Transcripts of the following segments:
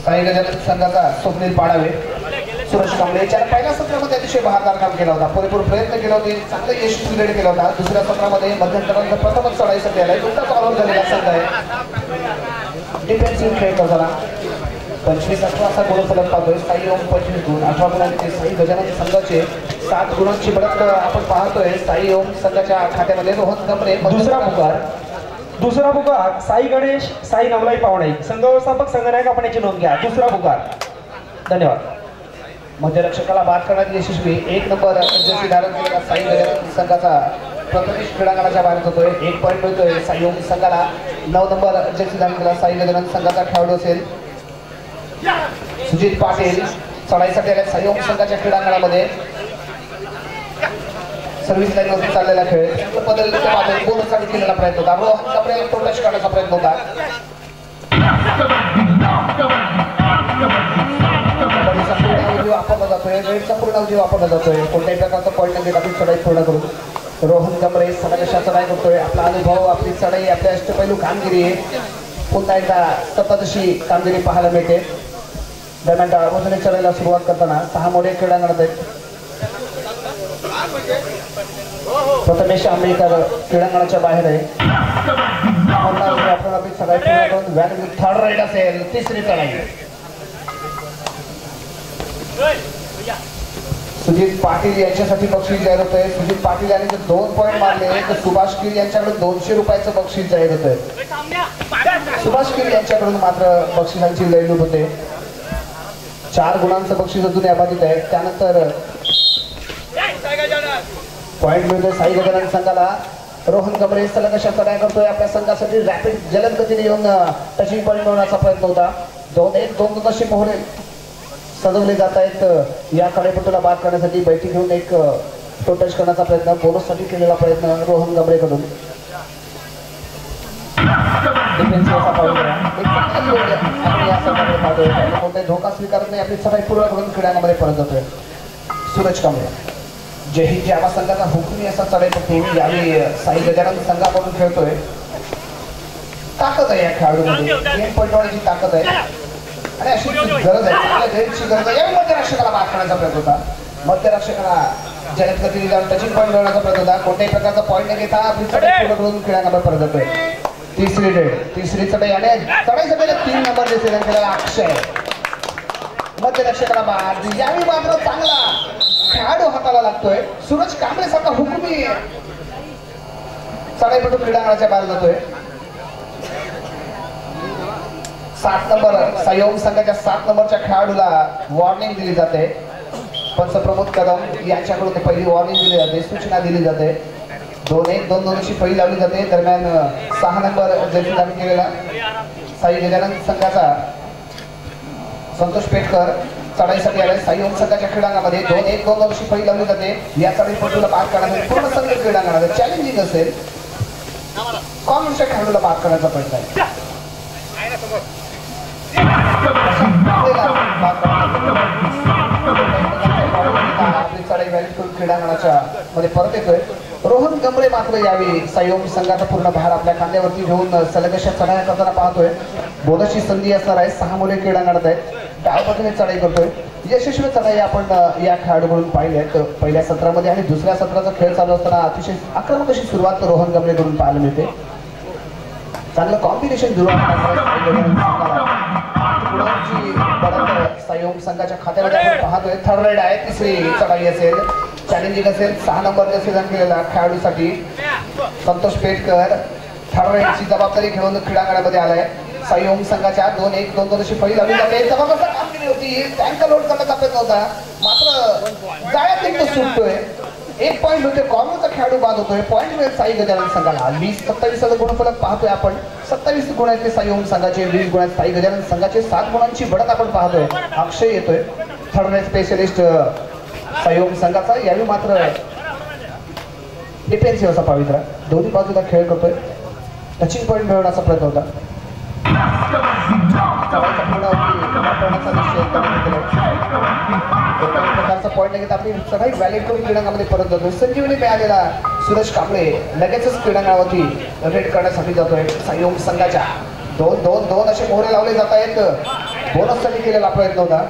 साई गजानन संघाचा स्वप्नील पाडावे सुरेश कांबळे याच्या पहिल्या सत्रामध्ये अतिशय बहारदार काम केला होता, परिपूर्ण प्रयत्न केला होते, चांगला यशस्वी रेड केला होता। दुसऱ्या सत्रामध्ये मध्यंतरानंतर प्रथमच चढाईसाठी आलाय, दुसरा ऑलआउट झालेला संघ आहे। डिफेन्सिव्ह खेळ करताना 25-18 असा गुणफलक पाहतोय। साई ओम 25 गुण, 18 गुणांचे साई गजानन संघाचे 7 गुणांची बढत आपण पाहतोय। साई ओम संघाच्या खात्यामध्ये रोहन गमरे दुसरा पुकार साई गणेश साई नवलाई पावणे संघ व्यवस्थापक संघनायक आपण याची नोंद घ्या। दुसरा पुकार धन्यवाद। मध्यरक्षकाला बाद करण्यात यशस्वी 1 नंबर जर्सी धारण केलेला साई गजानन संघाचा प्रथमेश क्रीडांगणाच्या बाहेर होतोय। 1 पॉईंट मिळतोय साई ओम संघाला। 9 नंबर जर्सी धारण केलेला साई गजानन संघाचा खेळाडू असेल सुजित पाटील। चढाईसाठी आल्या साई ओम संघाच्या क्रीडांगणामध्ये सर्व्हिस लाईन वरती चाललेला खेळ बदलण्याचा बोनससाठी केलेला प्रयत्न होता। रोहन गमरेला टोटच करण्याचा प्रयत्न होता। वापरला जातोय, रेडचा पूर्ण अवधी वापरला जातोय। कोणत्याही प्रकारचा पॉईंट न घेता आपली चढाई पूर्ण करून रोहन गमरे सलग चढाई करतोय। आपला अनुभव, आपली चढाई, आपली अष्टपैलू कामगिरी पुन्हा एकदा सतत अशी कामगिरी पाहायला मिळते। दरम्यान डाळबोजने चढायला सुरुवात करताना 6 मोठे क्रीडांगणात आहेत। प्रथमेश आंबेकर क्रीडांगणाच्या बाहेर आहे। आपण आपली चढाई पूर्ण करून व्हॅन थर्ड राईड असेल, तिसरी चढाई सुजित पाटील यांच्यासाठी बक्षीस जाहीर होतंय। सुजित पाटील यांनी जर 2 पॉईंट मारले तर सुभाष किर यांच्याकडे 200 रुपयाचं बक्षीस जाहीर होतंय। सुभाष किर यांच्याकडून मात्र बक्षिसांची लयलूट होते। 4 गुणांचं बक्षीस अजून अबाधित आहे। त्यानंतर पॉईंट मिळतोय साई गजानन संघाला। रोहन गमरे सलग अशा चढाई करतोय। आपल्या संघासाठी रॅपिड जलद गतीने येऊन टचिंग पॉईंट मिळवण्याचा प्रयत्न होता। 2-1 अशी मोहरे सजवले जात आहेत। या कडेपटूला बाद करण्यासाठी बैठी घेऊन एक टोटच करण्याचा प्रयत्न, बोनससाठी केलेला प्रयत्न रोहन गमरेकडून। कोणताही धोका स्वीकारत नाही, आपली चढाई पूर्ण करून क्रीडांगणामध्ये परत जातोय सूरज कांबळे। जय हिंद जावा संघाचा हुकमी असा चढाईपट्टी यावेळी साई गजानन संघाकडून खेळतोय। ताकद आहे या खेळाडूमध्ये, गेम पलटवण्याची ताकद आहे आणि अशी गरज आहे, चांगल्या गेमची गरज आहे। यावेळी मध्यरक्षकाला बाद करण्याचा प्रयत्न होता। मध्यरक्षकाला जलद गतीने जाऊन टचिंग पॉईंट मिळवण्याचा प्रयत्न होता। कोणत्याही प्रकारचा पॉईंट न घेता आपली चढाई पूर्ण करून क्रीडांगणामध्ये परत जातोय। तिसरी चढाई आणि चढाईसाठी 3 नंबर दिसेल केलेला अक्षय। मध्यरक्षकाला बाद, यावेळी मात्र चांगला खेळाडू हाताला लागतोय। सूरज कांबळे सारखा हुकमी चढाईपटू क्रीडांगणाच्या बाहेर जातोय। 7 नंबर साई ओम संघाच्या 7 नंबरच्या खेळाडूला वॉर्निंग दिली जाते। पंच प्रमोद कदम यांच्याकडून पहिली वॉर्निंग दिली जाते, सूचना दिली जाते। 2-1 अशी पहिली लावली जाते। दरम्यान 6 नंबर जर्सी धारण केलेला साई गजानन संघाचा संतोष पेटकर चढाईसाठी आलाय। साई ओम संघाच्या क्रीडांगणामध्ये 2-1 अशी पहिली लावली जाते। या चढाईपटूला बाद करण्यासाठी पूर्ण संघ क्रीडांगणामध्ये चॅलेंजिंग असेल, कॉमनच्या खेळाडूला बाद करण्याचा प्रयत्न आहे। चढाई व्हॅलिड करून क्रीडांगणाच्या मध्ये परत येतोय। रोहन गमरे मात्र यावेळी साई ओम संघाचा पूर्ण भार आपल्या खांद्यावरती घेऊन सलग अशा चढाया करताना पाहतोय। बोनसची संधी असणार आहे। 6 मुले क्रीडांगणात आहेत, डावपटीने चढाई करतोय। यशस्वी चढाई आपण या खेळाडूकडून पाहिली आहे पहिल्या सत्रामध्ये आणि दुसऱ्या सत्राचा खेळ चालू असताना अतिशय आक्रमक अशी सुरुवात रोहन गमरेकडून पाहायला मिळते। चांगलं कॉम्बिनेशन जुळवून साई ओम संघाच्या खात्यामध्ये आपण पाहतोय। थर्ड राईड आहे, तिसरी चढाई असेल, चॅलेंजिंग असेल। 6 नंबर जर्सी धारण केलेला खेळाडूसाठी संतोष पेटकर थर्ड राईडची जबाबदारी घेऊन क्रीडांगणामध्ये आलाय। साई ओम संघाच्या 2-1 अशी पहिली लावली जाते। जबरदस्त कामगिरी होती, टँकर लोड करण्याचा प्रयत्न होता, मात्र जाळ्यात सुटतोय। 1 पॉईंट होते, कॉर्नरचा खेळाडू बाद होतोय। पॉईंट मिळेल साई गजानन संघाला। 20-27 गुणफलक पाहतोय आपण। 27 गुण आहेत साई ओम संघाचे, 20 गुण आहेत साई गजानन संघाचे। 7 गुणांची बढत आपण पाहतोय। अक्षय येतोय थर्ड राईड स्पेशलिस्ट साई ओम संघाचा। यावेळी मात्र डिफेन्सिव्ह असा पवित्रा दोन्ही बाजूला खेळ करतोय। टचिंग पॉईंट मिळवण्याचा प्रयत्न होता। प्रकारचा पॉईंट घेत आपली चढाई व्हॅलिड करून क्रीडांगणामध्ये परत जातोय। संजीवनी मिळालेला सुरेश कांबळे लगेचच क्रीडांगणावरती रेड करण्यासाठी जातोय। साई ओम संघाच्या 2-2 असे मोहरे लावले जात आहेत। बोनससाठी केलेला प्रयत्न होता.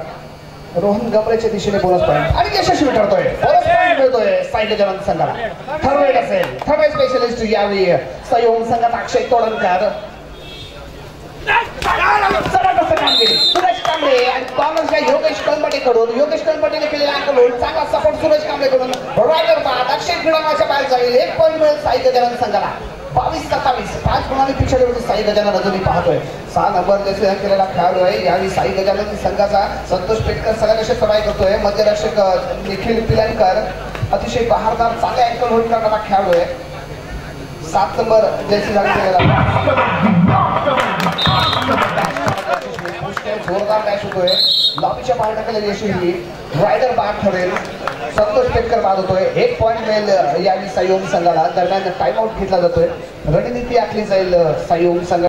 रोहन गमरेच्या दिशेने बोनस पॉईंट आणि यशस्वी ठरतोय. बोनस पॉईंट मिळतोय साई गजानन संघाला. थर्ड राईड असेल. थर्ड राईड स्पेशलिस्ट यावेळी सहयोग संघात अक्षय तोडणकर. जबरदस्त कामगिरी सुरेश कांबळे आणि कॉर्नरच्या योगेश कळंबटेकडून. योगेश कळंबटेने केलेला अँकल होल्ड चांगला सपोर्ट सुरेश कांबळेकडून. रायडर बाद अक्षय क्रीडांगणाच्या बाहेर जाईल. 1 पॉईंट मिळेल साई गजानन संघाला. 22-27 5 गुणांनी पिछाडीवरती साई गजानन अजूनही पाहतोय. 6 नंबर जसे केलेला खेळाडू आहे. यावेळी साई गजानन संघाचा संतोष पेटकर सगळ्यांशी चढाई करतोय. मध्यरक्षक निखिल पिलनकर अतिशय बहारदार चांगले अँकल होल्ड करणारा खेळाडू आहे. 7 नंबर जैसी जोरदार मॅच होतोय. लॉबीच्या बाहेर टाकलेली यशस्वी रायडर बाद ठरेल. संतोष पेटकर बाद होतोय. 1 पॉईंट मिळेल यावेळी साई संघाला. दरम्यान टाइम आउट घेतला जातोय. रणनीती आखली जाईल साई संघ